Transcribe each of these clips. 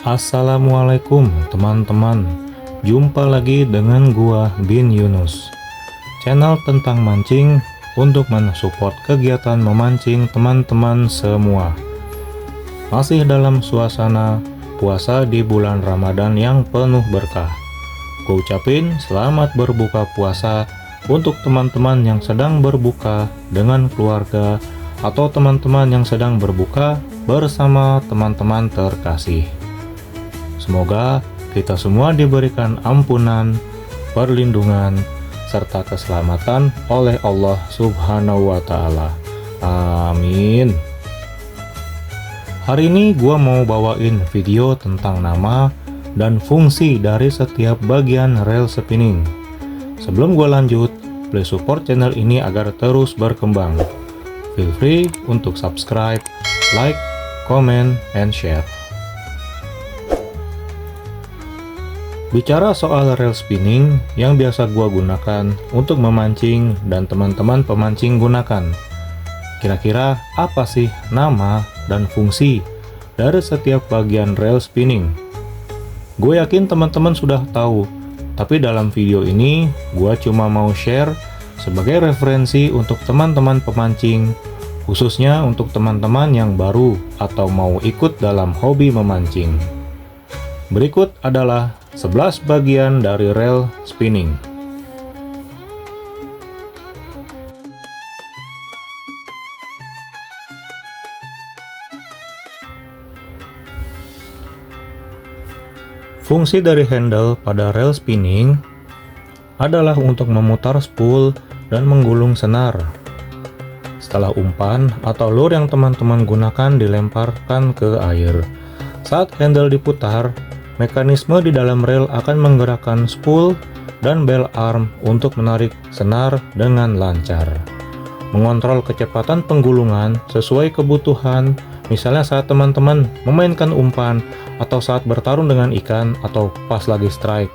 Assalamualaikum teman-teman. Jumpa lagi dengan gua Bin Yunus. Channel tentang mancing untuk mensupport kegiatan memancing teman-teman semua. Masih dalam suasana puasa di bulan Ramadan yang penuh berkah. Gua ucapin selamat berbuka puasa untuk teman-teman yang sedang berbuka dengan keluarga atau teman-teman yang sedang berbuka bersama teman-teman terkasih. Semoga kita semua diberikan ampunan, perlindungan, serta keselamatan oleh Allah Subhanahu wa Ta'ala. Amin. Hari ini gua mau bawain video tentang nama dan fungsi dari setiap bagian reel spinning. Sebelum gua lanjut, please support channel ini agar terus berkembang. Feel free untuk subscribe, like, comment, and share. Bicara soal reel spinning yang biasa gua gunakan untuk memancing dan teman-teman pemancing gunakan. Kira-kira apa sih nama dan fungsi dari setiap bagian reel spinning? Gue yakin teman-teman sudah tahu, tapi dalam video ini gua cuma mau share sebagai referensi untuk teman-teman pemancing, khususnya untuk teman-teman yang baru atau mau ikut dalam hobi memancing. Berikut adalah 11 bagian dari reel spinning. Fungsi dari handle pada reel spinning adalah untuk memutar spool dan menggulung senar. Setelah umpan atau lure yang teman-teman gunakan dilemparkan ke air, saat handle diputar, mekanisme di dalam reel akan menggerakkan spool dan bell arm untuk menarik senar dengan lancar. Mengontrol kecepatan penggulungan sesuai kebutuhan, misalnya saat teman-teman memainkan umpan atau saat bertarung dengan ikan atau pas lagi strike.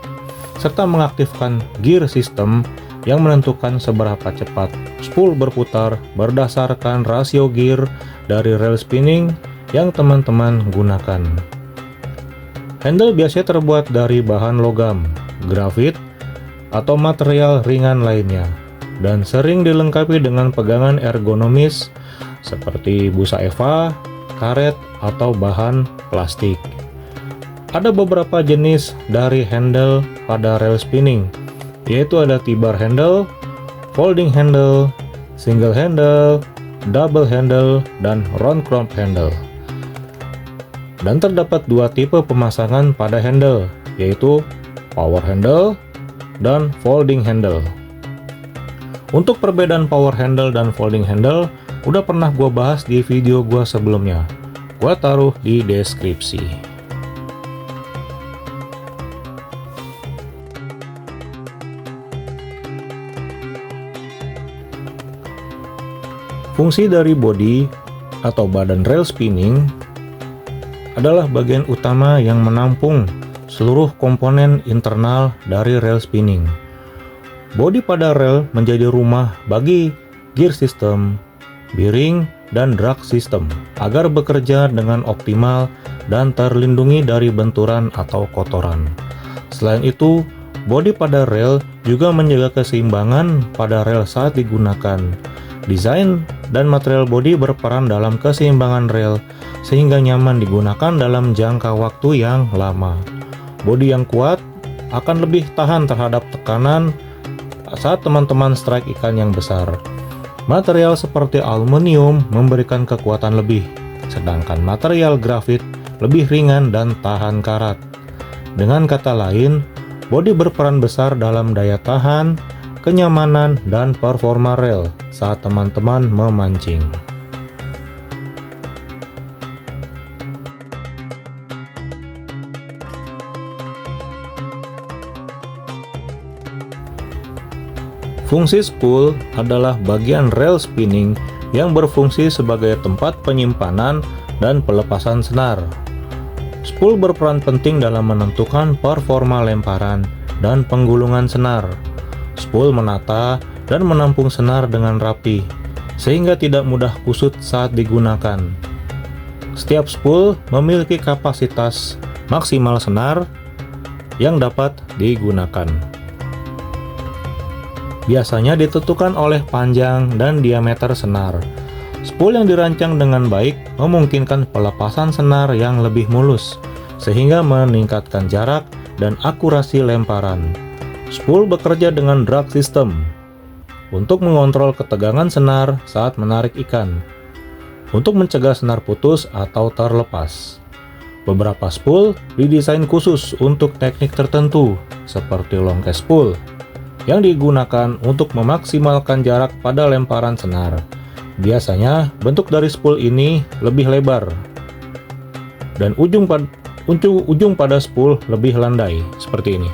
Serta mengaktifkan gear system yang menentukan seberapa cepat spool berputar berdasarkan rasio gear dari reel spinning yang teman-teman gunakan. Handle biasanya terbuat dari bahan logam, grafit, atau material ringan lainnya, dan sering dilengkapi dengan pegangan ergonomis seperti busa eva, karet, atau bahan plastik. Ada beberapa jenis dari handle pada reel spinning, yaitu ada T-bar handle, folding handle, single handle, double handle, dan round crop handle. Dan terdapat dua tipe pemasangan pada handle, yaitu power handle dan folding handle. Untuk perbedaan power handle dan folding handle, udah pernah gua bahas di video gua sebelumnya. Gua taruh di deskripsi. Fungsi dari body atau badan reel spinning adalah bagian utama yang menampung seluruh komponen internal dari reel spinning. Bodi pada reel menjadi rumah bagi gear system, bearing, dan drag system agar bekerja dengan optimal dan terlindungi dari benturan atau kotoran. Selain itu, bodi pada reel juga menjaga keseimbangan pada reel saat digunakan. Desain dan material bodi berperan dalam keseimbangan reel sehingga nyaman digunakan dalam jangka waktu yang lama. Bodi yang kuat akan lebih tahan terhadap tekanan saat teman-teman strike ikan yang besar. Material seperti aluminium memberikan kekuatan lebih, sedangkan material grafit lebih ringan dan tahan karat. Dengan kata lain, bodi berperan besar dalam daya tahan, kenyamanan, dan performa reel saat teman-teman memancing. Fungsi spool adalah bagian reel spinning yang berfungsi sebagai tempat penyimpanan dan pelepasan senar. Spool berperan penting dalam menentukan performa lemparan dan penggulungan senar. Spool menata dan menampung senar dengan rapi, sehingga tidak mudah kusut saat digunakan. Setiap spool memiliki kapasitas maksimal senar yang dapat digunakan. Biasanya ditentukan oleh panjang dan diameter senar. Spool yang dirancang dengan baik memungkinkan pelepasan senar yang lebih mulus, sehingga meningkatkan jarak dan akurasi lemparan. Spool bekerja dengan drag system untuk mengontrol ketegangan senar saat menarik ikan, untuk mencegah senar putus atau terlepas. Beberapa spool didesain khusus untuk teknik tertentu, seperti long cast spool, yang digunakan untuk memaksimalkan jarak pada lemparan senar. Biasanya, bentuk dari spool ini lebih lebar, dan ujung pada spool lebih landai, seperti ini.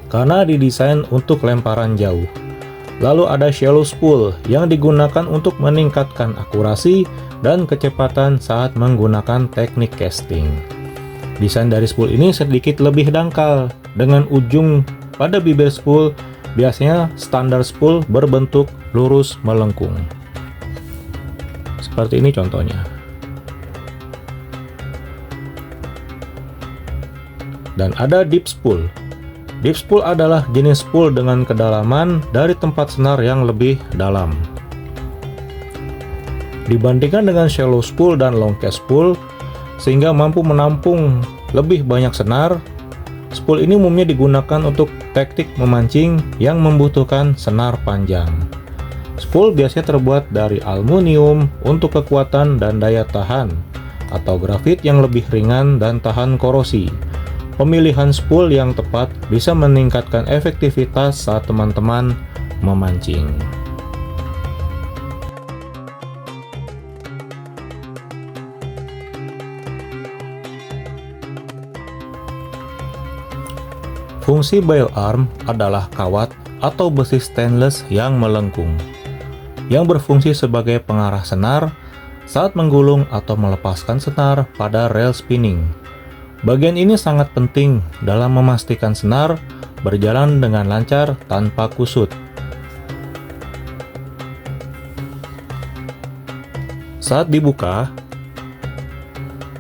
Karena didesain untuk lemparan jauh. Lalu ada shallow spool yang digunakan untuk meningkatkan akurasi dan kecepatan saat menggunakan teknik casting. Desain dari spool ini sedikit lebih dangkal, dengan ujung pada bibir spool biasanya standar spool berbentuk lurus melengkung. Seperti ini contohnya. Dan ada deep spool. Deep spool adalah jenis spool dengan kedalaman dari tempat senar yang lebih dalam. Dibandingkan dengan shallow spool dan long cast spool, sehingga mampu menampung lebih banyak senar, spool ini umumnya digunakan untuk teknik memancing yang membutuhkan senar panjang. Spool biasanya terbuat dari aluminium untuk kekuatan dan daya tahan, atau grafit yang lebih ringan dan tahan korosi. Pemilihan spool yang tepat bisa meningkatkan efektivitas saat teman-teman memancing. Fungsi bail arm adalah kawat atau besi stainless yang melengkung, yang berfungsi sebagai pengarah senar saat menggulung atau melepaskan senar pada reel spinning. Bagian ini sangat penting dalam memastikan senar berjalan dengan lancar tanpa kusut. Saat dibuka,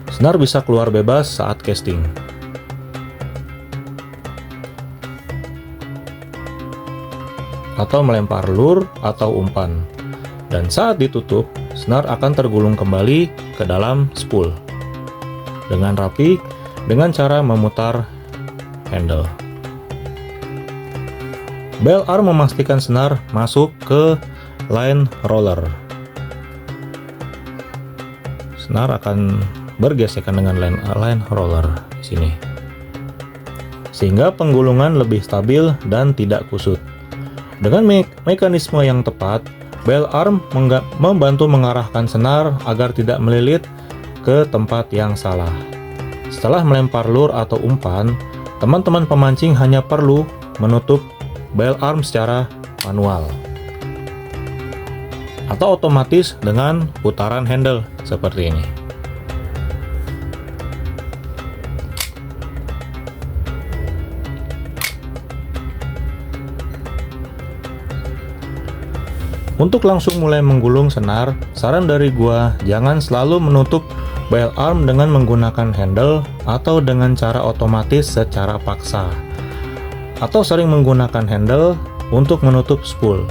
senar bisa keluar bebas saat casting. Atau melempar lure atau umpan. Dan saat ditutup, senar akan tergulung kembali ke dalam spool dengan rapi dengan cara memutar handle. Bail arm memastikan senar masuk ke line roller. Senar akan bergesekan dengan line roller di sini, sehingga penggulungan lebih stabil dan tidak kusut. Dengan mekanisme yang tepat, bail arm membantu mengarahkan senar agar tidak melilit ke tempat yang salah. Setelah melempar lure atau umpan, teman-teman pemancing hanya perlu menutup bail arm secara manual atau otomatis dengan putaran handle seperti ini. Untuk langsung mulai menggulung senar, saran dari gua jangan selalu menutup bail arm dengan menggunakan handle atau dengan cara otomatis secara paksa, atau sering menggunakan handle untuk menutup spool,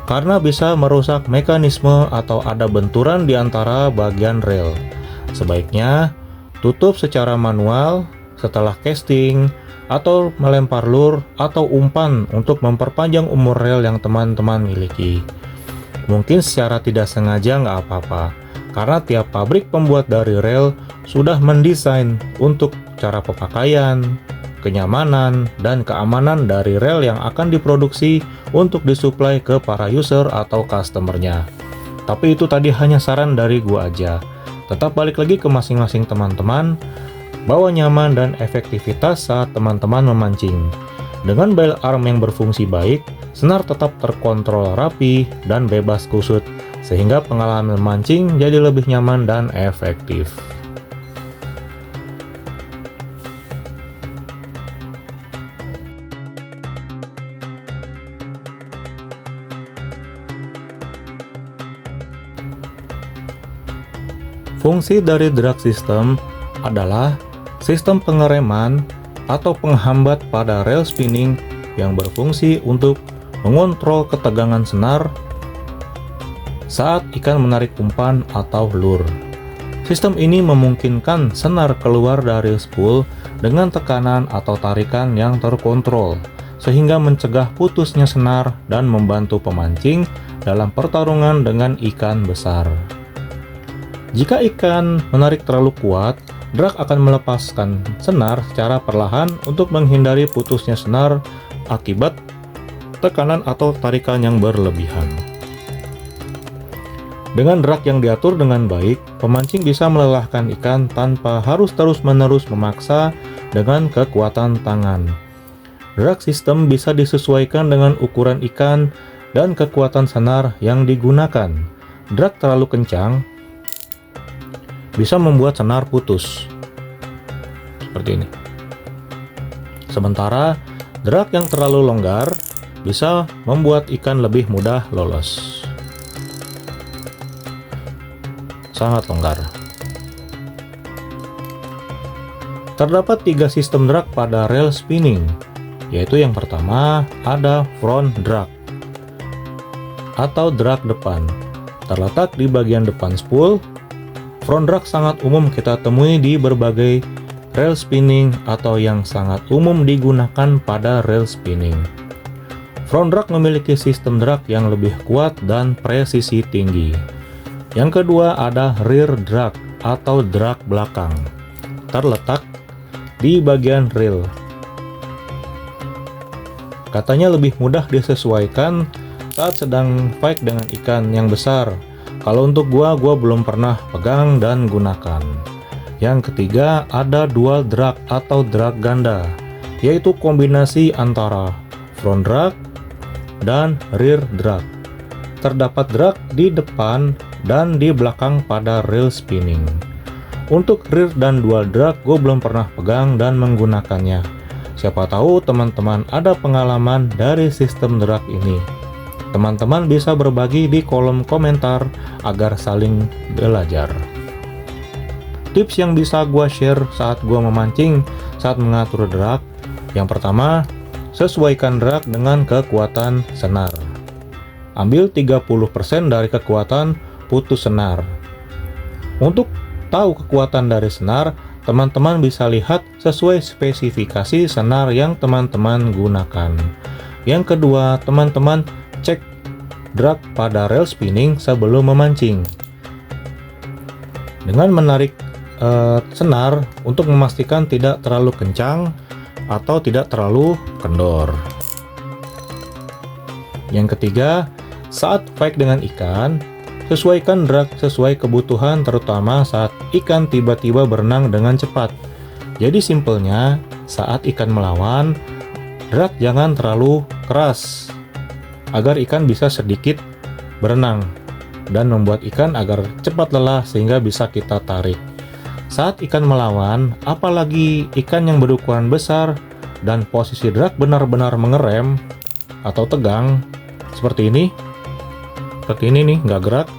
karena bisa merusak mekanisme atau ada benturan di antara bagian reel. Sebaiknya tutup secara manual setelah casting atau melempar lure atau umpan untuk memperpanjang umur reel yang teman-teman miliki. Mungkin secara tidak sengaja nggak apa-apa, karena tiap pabrik pembuat dari reel sudah mendesain untuk cara pemakaian, kenyamanan, dan keamanan dari reel yang akan diproduksi untuk disuplai ke para user atau customernya. Tapi itu tadi hanya saran dari gua aja. Tetap balik lagi ke masing-masing teman-teman, bahwa nyaman dan efektivitas saat teman-teman memancing. Dengan bail arm yang berfungsi baik, senar tetap terkontrol rapi dan bebas kusut, sehingga pengalaman memancing jadi lebih nyaman dan efektif. Fungsi dari drag system adalah sistem pengereman atau penghambat pada reel spinning yang berfungsi untuk mengontrol ketegangan senar saat ikan menarik umpan atau lure. Sistem ini memungkinkan senar keluar dari spool dengan tekanan atau tarikan yang terkontrol, sehingga mencegah putusnya senar dan membantu pemancing dalam pertarungan dengan ikan besar. Jika ikan menarik terlalu kuat, drag akan melepaskan senar secara perlahan untuk menghindari putusnya senar akibat tekanan atau tarikan yang berlebihan. Dengan drag yang diatur dengan baik, pemancing bisa melelahkan ikan tanpa harus terus-menerus memaksa dengan kekuatan tangan. Drag system bisa disesuaikan dengan ukuran ikan dan kekuatan senar yang digunakan. Drag terlalu kencang bisa membuat senar putus, seperti ini. Sementara drag yang terlalu longgar bisa membuat ikan lebih mudah lolos. Sangat longgar. Terdapat 3 sistem drag pada reel spinning, yaitu yang pertama ada front drag atau drag depan, terletak di bagian depan spool. Front drag sangat umum kita temui di berbagai reel spinning atau yang sangat umum digunakan pada reel spinning. Front drag memiliki sistem drag yang lebih kuat dan presisi tinggi. Yang kedua ada rear drag atau drag belakang, terletak di bagian reel. Katanya lebih mudah disesuaikan saat sedang fight dengan ikan yang besar. Kalau untuk gua belum pernah pegang dan gunakan. Yang ketiga ada dual drag atau drag ganda, yaitu kombinasi antara front drag dan rear drag. Terdapat drag di depan dan di belakang pada reel spinning. Untuk rear dan dual drag gue belum pernah pegang dan menggunakannya. Siapa tahu teman-teman ada pengalaman dari sistem drag ini. Teman-teman bisa berbagi di kolom komentar agar saling belajar. Tips yang bisa gue share saat gue memancing saat mengatur drag. Yang pertama, sesuaikan drag dengan kekuatan senar. Ambil 30% dari kekuatan putus senar. Untuk tahu kekuatan dari senar, teman-teman bisa lihat sesuai spesifikasi senar yang teman-teman gunakan. Yang kedua, teman-teman cek drag pada reel spinning sebelum memancing. Dengan menarik senar untuk memastikan tidak terlalu kencang atau tidak terlalu kendor. Yang ketiga, saat fight dengan ikan, sesuaikan drag sesuai kebutuhan, terutama saat ikan tiba-tiba berenang dengan cepat. Jadi simpelnya, saat ikan melawan, drag jangan terlalu keras agar ikan bisa sedikit berenang dan membuat ikan agar cepat lelah sehingga bisa kita tarik. Saat ikan melawan, apalagi ikan yang berukuran besar dan posisi drag benar-benar mengerem atau tegang seperti ini nih, nggak gerak,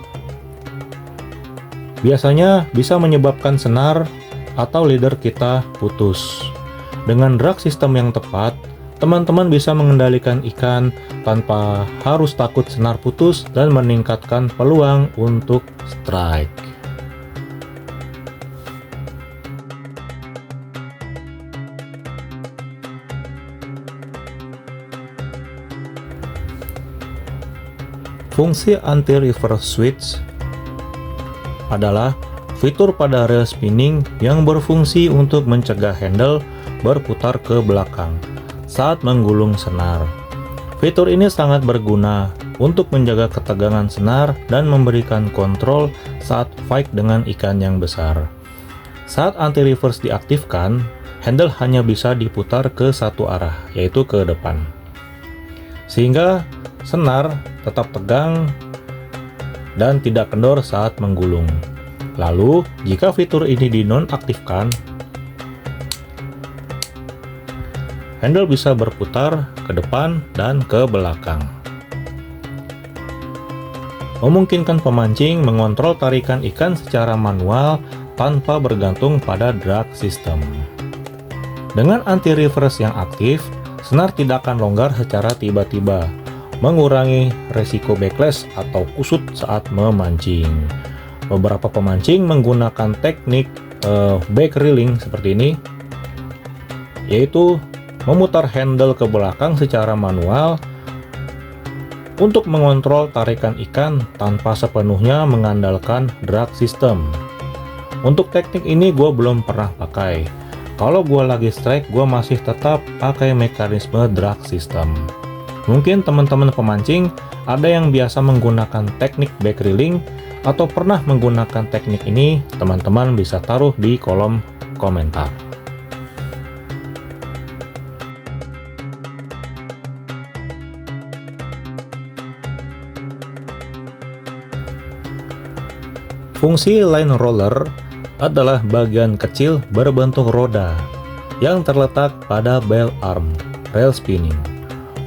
biasanya bisa menyebabkan senar atau leader kita putus. Dengan drag system yang tepat, teman-teman bisa mengendalikan ikan tanpa harus takut senar putus dan meningkatkan peluang untuk strike. Fungsi anti-reverse switch adalah fitur pada reel spinning yang berfungsi untuk mencegah handle berputar ke belakang saat menggulung senar. Fitur ini sangat berguna untuk menjaga ketegangan senar dan memberikan kontrol saat fight dengan ikan yang besar. Saat anti-reverse diaktifkan, handle hanya bisa diputar ke satu arah, yaitu ke depan. Sehingga senar tetap tegang dan tidak kendor saat menggulung. Lalu, jika fitur ini dinonaktifkan, handle bisa berputar ke depan dan ke belakang. memungkinkan pemancing mengontrol tarikan ikan secara manual tanpa bergantung pada drag system. Dengan anti-reverse yang aktif, senar tidak akan longgar secara tiba-tiba, mengurangi resiko backlash atau kusut saat memancing. Beberapa pemancing menggunakan teknik back reeling seperti ini, yaitu memutar handle ke belakang secara manual untuk mengontrol tarikan ikan tanpa sepenuhnya mengandalkan drag system. Untuk teknik ini gue belum pernah pakai. Kalau gue lagi strike, gue masih tetap pakai mekanisme drag system. Mungkin teman-teman pemancing ada yang biasa menggunakan teknik back reeling atau pernah menggunakan teknik ini, teman-teman bisa taruh di kolom komentar. Fungsi line roller adalah bagian kecil berbentuk roda yang terletak pada bell arm rail spinning.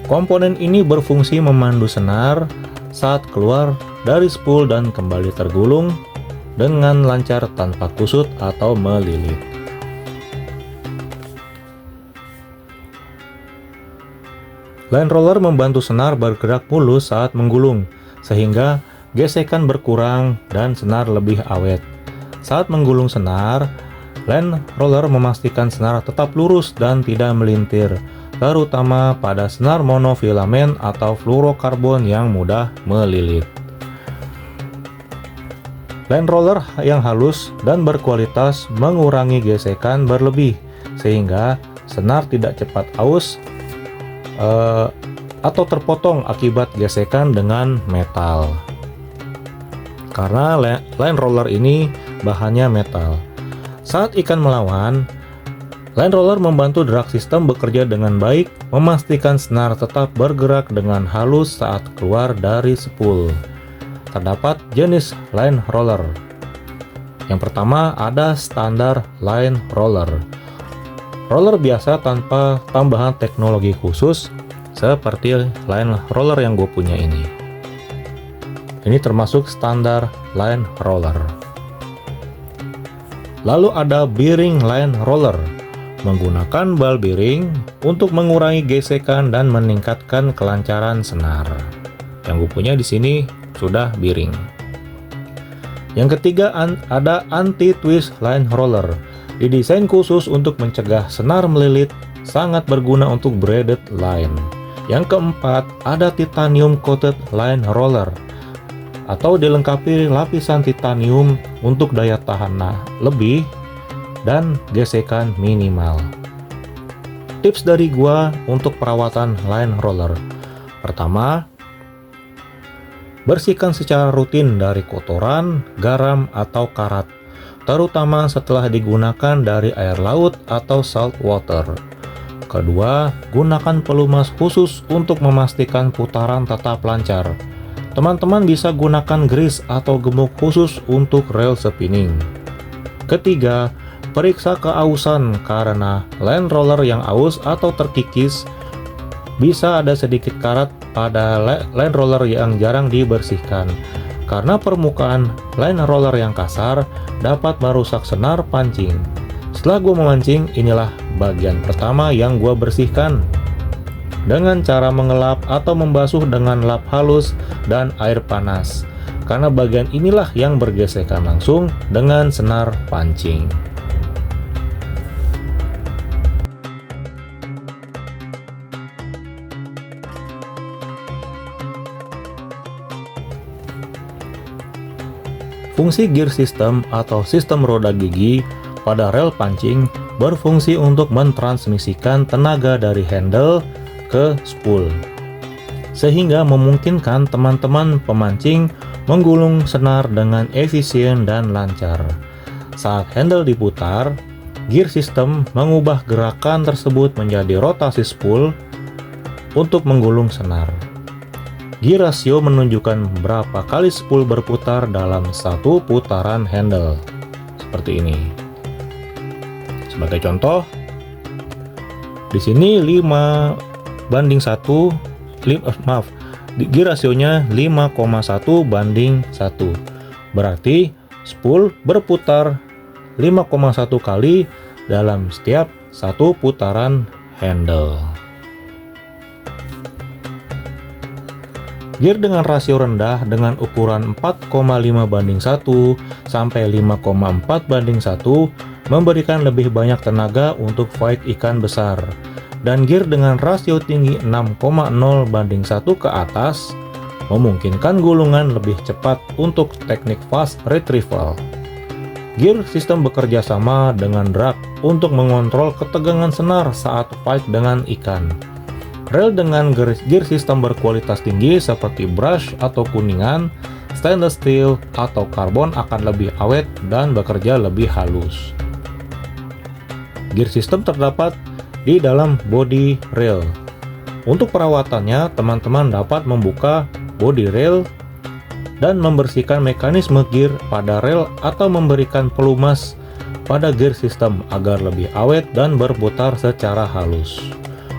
Komponen ini berfungsi memandu senar saat keluar dari spool dan kembali tergulung dengan lancar tanpa kusut atau melilit. Line roller membantu senar bergerak mulus saat menggulung, sehingga gesekan berkurang dan senar lebih awet. Saat menggulung senar, line roller memastikan senar tetap lurus dan tidak melintir, terutama pada senar monofilamen atau fluorokarbon yang mudah melilit. Line roller yang halus dan berkualitas mengurangi gesekan berlebih, sehingga senar tidak cepat aus atau terpotong akibat gesekan dengan metal. Karena line roller ini bahannya metal. Saat ikan melawan, line roller membantu drag system bekerja dengan baik, memastikan senar tetap bergerak dengan halus saat keluar dari spool. Terdapat jenis line roller. Yang pertama ada standar line roller. Roller biasa tanpa tambahan teknologi khusus seperti line roller yang gue punya ini. Ini termasuk standar line roller. Lalu ada bearing line roller, menggunakan ball bearing untuk mengurangi gesekan dan meningkatkan kelancaran senar. Yang gue punya di sini sudah bearing. Yang ketiga ada anti-twist line roller, didesain khusus untuk mencegah senar melilit, sangat berguna untuk braided line. Yang keempat ada titanium coated line roller, atau dilengkapi lapisan titanium untuk daya tahan lebih dan gesekan minimal. Tips dari gua untuk perawatan line roller. Pertama, bersihkan secara rutin dari kotoran, garam, atau karat, terutama setelah digunakan dari air laut atau salt water. Kedua, gunakan pelumas khusus untuk memastikan putaran tetap lancar. Teman-teman bisa gunakan grease atau gemuk khusus untuk reel spinning. Ketiga, periksa keausan karena line roller yang aus atau terkikis bisa ada sedikit karat pada line roller yang jarang dibersihkan. Karena permukaan line roller yang kasar dapat merusak senar pancing. Setelah gue memancing, inilah bagian pertama yang gue bersihkan dengan cara mengelap atau membasuh dengan lap halus dan air panas, karena bagian inilah yang bergesekan langsung dengan senar pancing. Fungsi gear system atau sistem roda gigi pada rel pancing berfungsi untuk mentransmisikan tenaga dari handle ke spool, sehingga memungkinkan teman-teman pemancing menggulung senar dengan efisien dan lancar. Saat handle diputar, gear system mengubah gerakan tersebut menjadi rotasi spool untuk menggulung senar. Gear ratio menunjukkan berapa kali spool berputar dalam satu putaran handle, seperti ini. Sebagai contoh, di sini 5:1, gear rasionya 5,1:1. Berarti spool berputar 5,1 kali dalam setiap satu putaran handle. Gear dengan rasio rendah dengan ukuran 4,5:1 sampai 5,4:1 memberikan lebih banyak tenaga untuk fight ikan besar. Dan gear dengan rasio tinggi 6,0:1 ke atas memungkinkan gulungan lebih cepat untuk teknik fast retrieval. Gear sistem bekerja sama dengan drag untuk mengontrol ketegangan senar saat fight dengan ikan. Reel dengan gear sistem berkualitas tinggi seperti brush atau kuningan, stainless steel, atau karbon akan lebih awet dan bekerja lebih halus. Gear sistem terdapat di dalam body reel. Untuk perawatannya, teman-teman dapat membuka body reel dan membersihkan mekanisme gear pada reel atau memberikan pelumas pada gear sistem agar lebih awet dan berputar secara halus.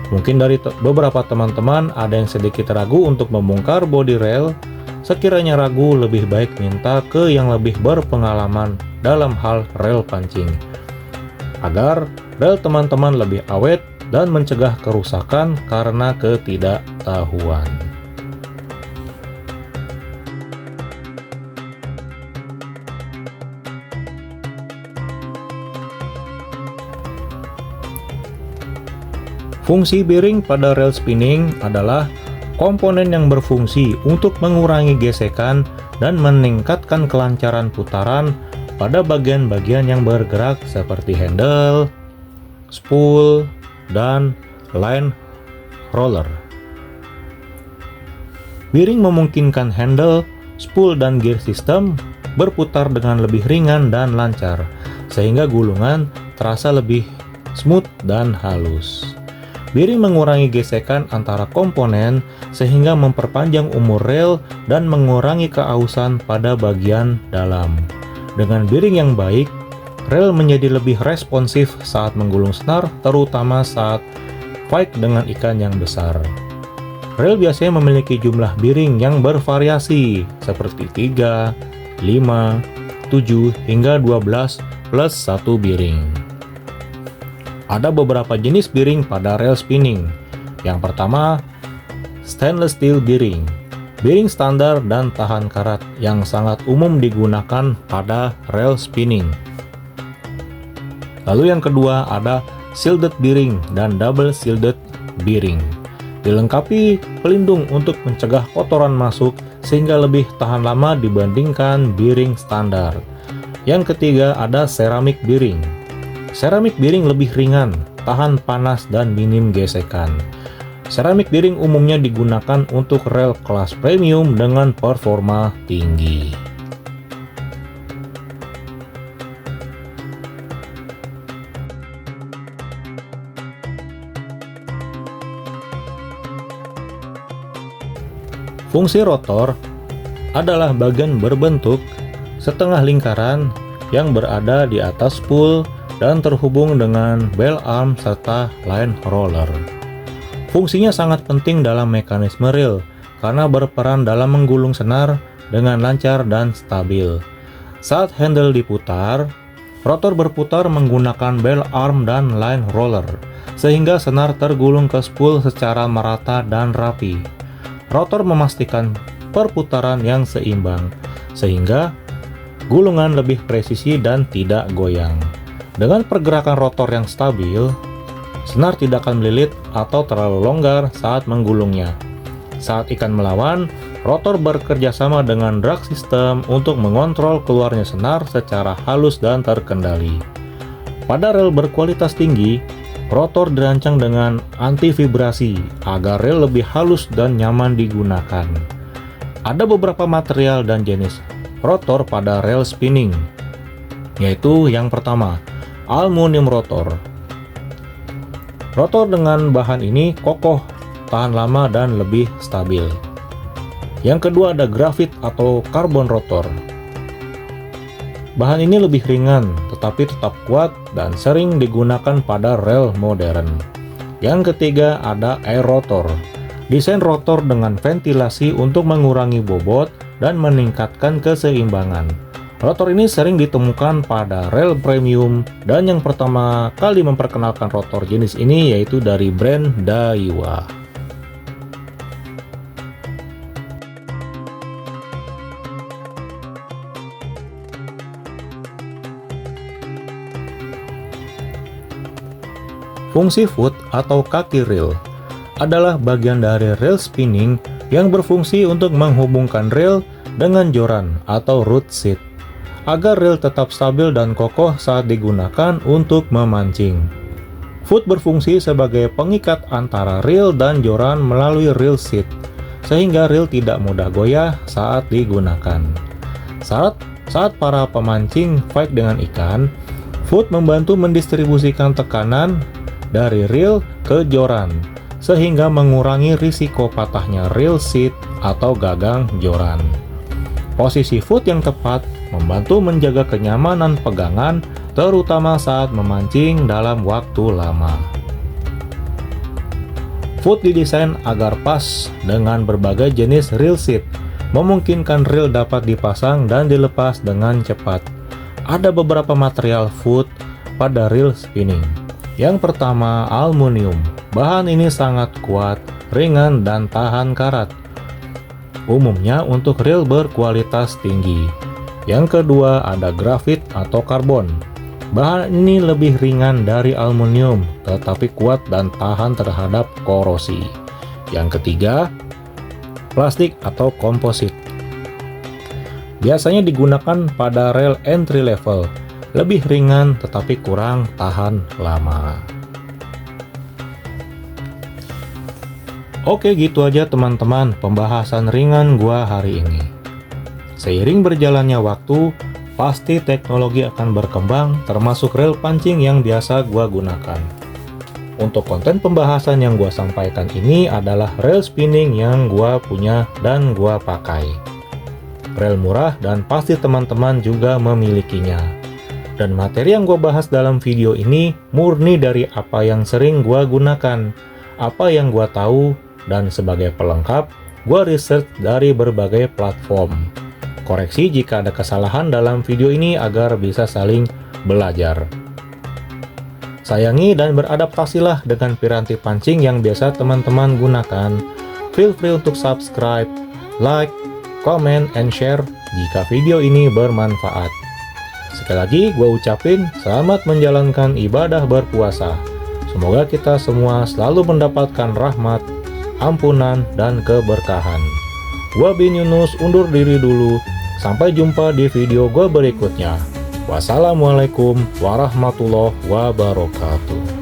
Mungkin dari beberapa teman-teman ada yang sedikit ragu untuk membongkar body rail. Sekiranya ragu, lebih baik minta ke yang lebih berpengalaman dalam hal rel pancing, agar rel teman-teman lebih awet dan mencegah kerusakan karena ketidaktahuan. Fungsi bearing pada reel spinning adalah komponen yang berfungsi untuk mengurangi gesekan dan meningkatkan kelancaran putaran pada bagian-bagian yang bergerak seperti handle, spool, dan line roller. Bearing memungkinkan handle, spool, dan gear system berputar dengan lebih ringan dan lancar, sehingga gulungan terasa lebih smooth dan halus. Bearing mengurangi gesekan antara komponen sehingga memperpanjang umur reel dan mengurangi keausan pada bagian dalam. Dengan bearing yang baik, reel menjadi lebih responsif saat menggulung senar, terutama saat fight dengan ikan yang besar. Reel biasanya memiliki jumlah bearing yang bervariasi seperti 3, 5, 7, hingga 12 plus 1 bearing. Ada beberapa jenis bearing pada reel spinning. Yang pertama, stainless steel bearing. Bearing standar dan tahan karat yang sangat umum digunakan pada reel spinning. Lalu yang kedua ada shielded bearing dan double shielded bearing. Dilengkapi pelindung untuk mencegah kotoran masuk sehingga lebih tahan lama dibandingkan bearing standar. Yang ketiga ada ceramic bearing. Ceramic bearing lebih ringan, tahan panas, dan minim gesekan. Ceramic bearing umumnya digunakan untuk reel kelas premium dengan performa tinggi. Fungsi rotor adalah bagian berbentuk setengah lingkaran yang berada di atas spool dan terhubung dengan bell arm serta line roller. Fungsinya sangat penting dalam mekanisme reel karena berperan dalam menggulung senar dengan lancar dan stabil. Saat handle diputar, rotor berputar menggunakan bell arm dan line roller, sehingga senar tergulung ke spool secara merata dan rapi. Rotor memastikan perputaran yang seimbang, sehingga gulungan lebih presisi dan tidak goyang. Dengan pergerakan rotor yang stabil, senar tidak akan melilit atau terlalu longgar saat menggulungnya. Saat ikan melawan, rotor bekerja sama dengan drag system untuk mengontrol keluarnya senar secara halus dan terkendali. Pada reel berkualitas tinggi, rotor dirancang dengan anti vibrasi agar reel lebih halus dan nyaman digunakan. Ada beberapa material dan jenis rotor pada reel spinning, yaitu yang pertama, aluminium rotor. Rotor dengan bahan ini kokoh, tahan lama, dan lebih stabil. Yang kedua ada grafit atau karbon rotor. Bahan ini lebih ringan, tetapi tetap kuat dan sering digunakan pada reel modern. Yang ketiga ada air rotor. Desain rotor dengan ventilasi untuk mengurangi bobot dan meningkatkan keseimbangan. Rotor ini sering ditemukan pada rel premium dan yang pertama kali memperkenalkan rotor jenis ini yaitu dari brand Daiwa. Fungsi foot atau kaki reel adalah bagian dari reel spinning yang berfungsi untuk menghubungkan reel dengan joran atau root seat, agar reel tetap stabil dan kokoh saat digunakan untuk memancing. Foot berfungsi sebagai pengikat antara reel dan joran melalui reel seat, sehingga reel tidak mudah goyah saat digunakan. Saat para pemancing fight dengan ikan, foot membantu mendistribusikan tekanan dari reel ke joran, sehingga mengurangi risiko patahnya reel seat atau gagang joran. Posisi foot yang tepat membantu menjaga kenyamanan pegangan, terutama saat memancing dalam waktu lama. Foot didesain agar pas dengan berbagai jenis reel seat, memungkinkan reel dapat dipasang dan dilepas dengan cepat. Ada beberapa material foot pada reel spinning. Yang pertama, aluminium. Bahan ini sangat kuat, ringan, dan tahan karat, umumnya untuk reel berkualitas tinggi. Yang kedua, ada grafit atau karbon. Bahan ini lebih ringan dari aluminium, tetapi kuat dan tahan terhadap korosi. Yang ketiga, plastik atau komposit. Biasanya digunakan pada reel entry level, lebih ringan tetapi kurang tahan lama. Oke, gitu aja teman-teman pembahasan ringan gua hari ini. Seiring berjalannya waktu, pasti teknologi akan berkembang termasuk reel pancing yang biasa gua gunakan. Untuk konten pembahasan yang gua sampaikan ini adalah reel spinning yang gua punya dan gua pakai. Reel murah dan pasti teman-teman juga memilikinya. Dan materi yang gue bahas dalam video ini murni dari apa yang sering gue gunakan, apa yang gue tahu, dan sebagai pelengkap, gue research dari berbagai platform. Koreksi jika ada kesalahan dalam video ini agar bisa saling belajar. Sayangi dan beradaptasilah dengan piranti pancing yang biasa teman-teman gunakan. Feel free untuk subscribe, like, comment, and share jika video ini bermanfaat. Sekali lagi gue ucapin selamat menjalankan ibadah berpuasa. Semoga kita semua selalu mendapatkan rahmat, ampunan, dan keberkahan. Gue Bin Yunus undur diri dulu. Sampai jumpa di video gue berikutnya. Wassalamualaikum warahmatullahi wabarakatuh.